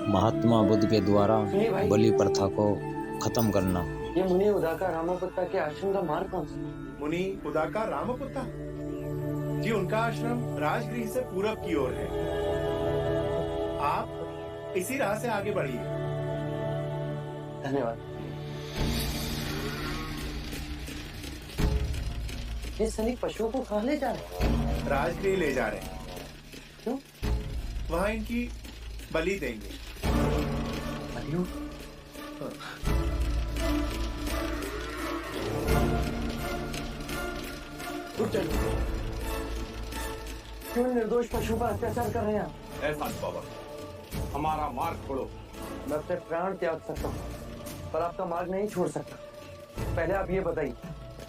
महात्मा बुद्ध के द्वारा सुनिए भाई, बलि प्रथा को खत्म करना। ये मुनि उदाका रामापुत्ता के आश्रम का मार्ग कौन सा? मुनि उदाका रामपुत्ता जी, उनका आश्रम राजगृह से पूरब की ओर है। आप इसी राह से आगे बढ़िए। धन्यवाद। ये सैनिक पशुओं को कहाँ ले जा रहे हैं? राजगृह ले जा रहे हैं। क्यों? वहां इनकी बलि देंगे। बलियों? रुक जाइए। क्यों निर्दोष पशुओं पर अत्याचार कर रहे हैं आप? ऐसा नहीं बाबा, हमारा मार्ग छोड़ो। मैं अपने प्राण त्याग सकता हूँ, पर आपका मार्ग नहीं छोड़ सकता। पहले आप ये बताइए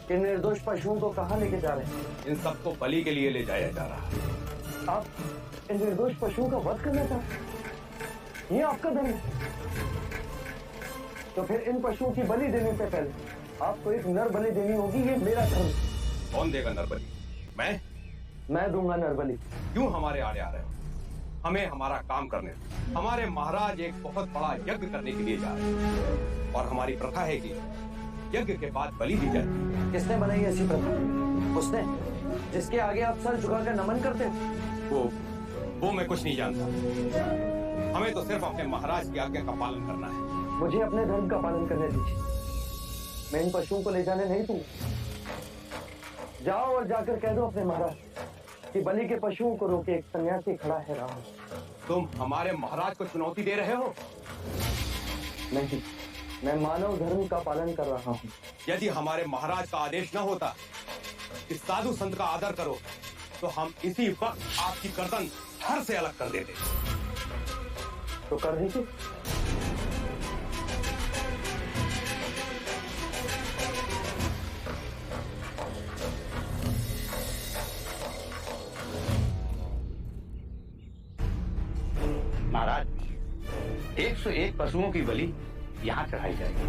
कि निर्दोष पशुओं को कहाँ लेके जा रहे हैं? इन सबको बलि के लिए ले जाया जा रहा है। आप इन निर्दोष पशुओं का वध करना चाहते हैं? ये आपका धर्म है। तो फिर इन पशुओं की बलि देने से पहले आपको एक नर बलि देनी होगी। ये मेरा धर्म है। कौन देगा नरबलि? मैं दूंगा नर बलि। क्यों हमारे आड़े आ रहे हो? हमें हमारा काम करने दो। हमारे महाराज एक बहुत बड़ा यज्ञ करने के लिए जा रहे हैं और हमारी प्रथा है कि यज्ञ के बाद बलि दी जाती। किसने बनाई ऐसी प्रथा? उसने जिसके आगे आप सर झुकाकर नमन करते हो। वो मैं कुछ नहीं जानता। हमें तो सिर्फ अपने महाराज की आज्ञा का पालन करना है। मुझे अपने धर्म का पालन करने दीजिए। मैं इन पशुओं को ले जाने नहीं दूंगा। जाओ और जाकर कह दो अपने महाराज कि बलि के पशुओं को रोके एक सन्यासी खड़ा है राम। तुम हमारे महाराज को चुनौती दे रहे हो? नहीं, मैं मानव धर्म का पालन कर रहा हूँ। यदि हमारे महाराज का आदेश न होता कि साधु संत का आदर करो, तो हम इसी वक्त आपकी गर्दन धड़ से अलग कर देते। तो कर दीजिए। महाराज, 101 पशुओं की बलि यहाँ चढ़ाई जाएगी।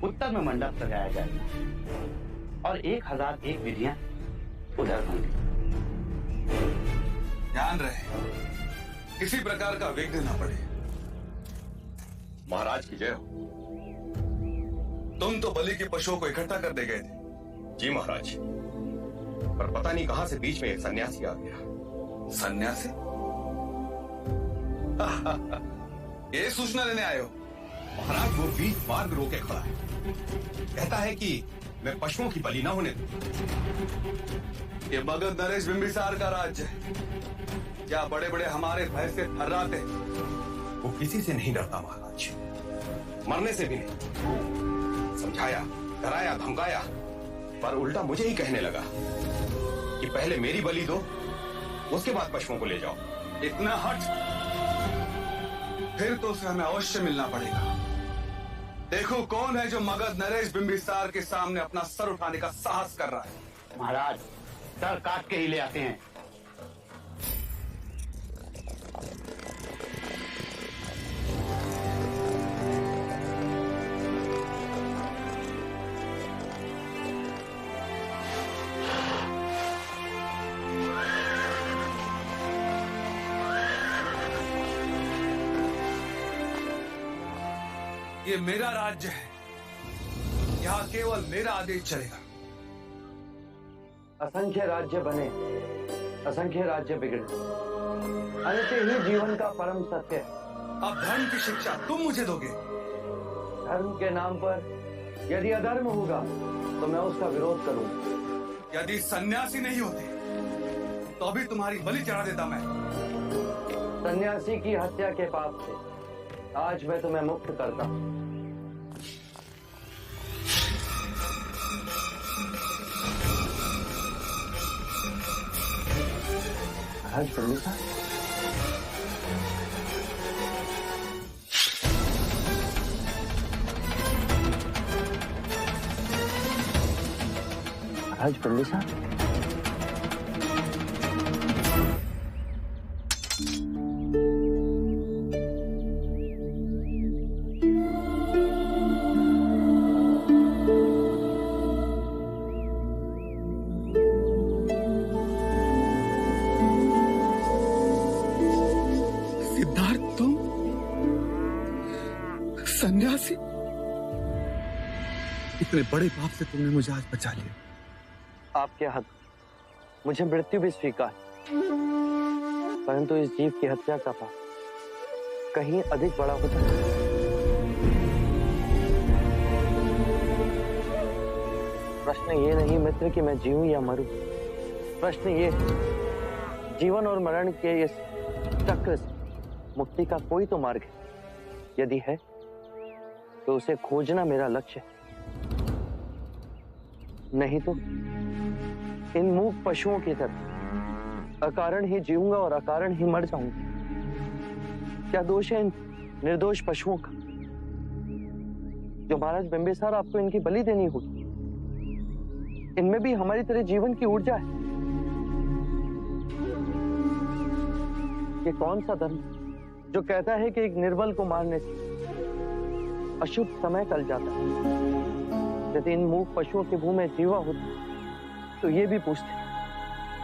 उत्तर में मंडप सजाया जाएगा और 1001 विधियां उधर होंगी। ध्यान रहे किसी प्रकार का विघ्न न पड़े। महाराज की जय हो। तुम तो बलि के पशुओं को इकट्ठा कर दे गए थे। जी महाराज, पर पता नहीं कहां से बीच में एक सन्यासी आ गया। सन्यासी? ये सूचना लेने आए हो? महाराज, वो बीच मार्ग रोके खड़ा है। कहता है कि मैं पशुओं की बलि ना होने दूं। ये मगध नरेश बिंबिसार का राज्य है। क्या बड़े बड़े हमारे भय से थर्राते? वो किसी से नहीं डरता महाराज, मरने से भी नहीं। समझाया, डराया, धमकाया, पर उल्टा मुझे ही कहने लगा कि पहले मेरी बलि दो, उसके बाद पशुओं को ले जाओ। इतना हट? फिर तो उसे हमें अवश्य मिलना पड़ेगा। देखो कौन है जो मगध नरेश बिंबिसार के सामने अपना सर उठाने का साहस कर रहा है। महाराज, सर काट के ही ले आते हैं। ये मेरा राज्य है, यहाँ केवल मेरा आदेश चलेगा। असंख्य राज्य बने, असंख्य राज्य बिगड़े, अंत ही जीवन का परम सत्य है। अब धर्म की शिक्षा तुम मुझे दोगे? धर्म के नाम पर यदि अधर्म होगा तो मैं उसका विरोध करूंगा। यदि सन्यासी नहीं होते तो अभी तुम्हारी बलि चढ़ा देता मैं। सन्यासी की हत्या के पाप से आज मैं तुम्हें मुक्त करता हूं। महाराज पंडिता, महाराज पंडिता, सन्यासी, इतने बड़े पाप से तुमने मुझे आज बचा लिया। आपके हद मुझे मृत्यु भी स्वीकार, परंतु इस जीव की हत्या का पाप कहीं अधिक बड़ा होता है। प्रश्न ये नहीं मित्र कि मैं जीऊं या मरूं, प्रश्न ये जीवन और मरण के इस चक्र से मुक्ति का कोई तो मार्ग है। यदि है तो उसे खोजना मेरा लक्ष्य है, नहीं तो इन मूक पशुओं की तरह अकारण ही जीऊंगा और अकारण ही मर जाऊंगा। क्या दोष है इन निर्दोष पशुओं का जो महाराज बिंबिसार आपको इनकी बलि देनी होगी? इनमें भी हमारी तरह जीवन की ऊर्जा है। ये कौन सा धर्म जो कहता है कि एक निर्बल को मारने से अशुभ समय टल जाता है? यदि इन मूक पशुओं के मुंह में जीवा होता तो ये भी पूछते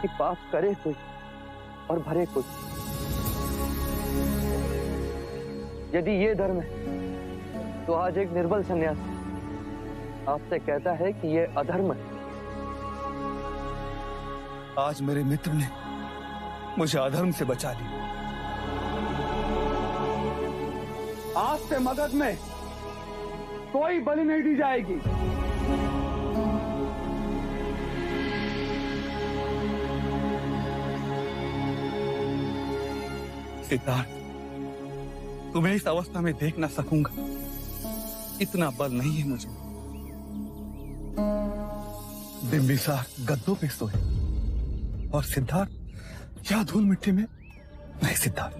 कि पाप करे कोई और भरे कोई। यदि ये धर्म है तो आज एक निर्बल सन्यासी आपसे कहता है कि ये अधर्म है। आज मेरे मित्र ने मुझे अधर्म से बचा लिया। आज से मगध में कोई बलि नहीं दी जाएगी। सिद्धार्थ, तुम्हें इस अवस्था में देख ना सकूंगा, इतना बल नहीं है मुझे। बिंबिसार गद्दों पे सोए और सिद्धार्थ क्या धूल मिट्टी में। नहीं सिद्धार्थ,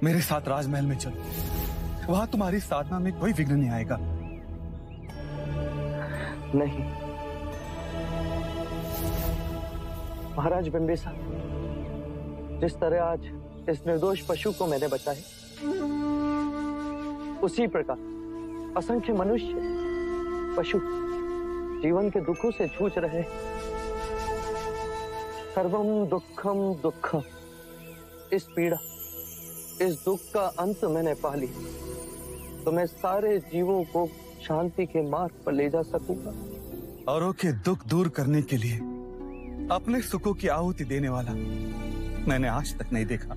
मेरे साथ राजमहल में चलो, वहां तुम्हारी साधना में कोई विघ्न नहीं आएगा। नहीं महाराज बिंबिसार, जिस तरह आज इस निर्दोष पशु को मैंने बचाया, उसी प्रकार असंख्य मनुष्य पशु जीवन के दुखों से जूझ रहे। सर्वम दुखम दुखम, इस पीड़ा इस दुख का अंत मैंने पा लिया तो मैं सारे जीवों को शांति के मार्ग पर ले जा सकूंगा। औरों के दुख दूर करने के लिए अपने सुखों की आहुति देने वाला मैंने आज तक नहीं देखा।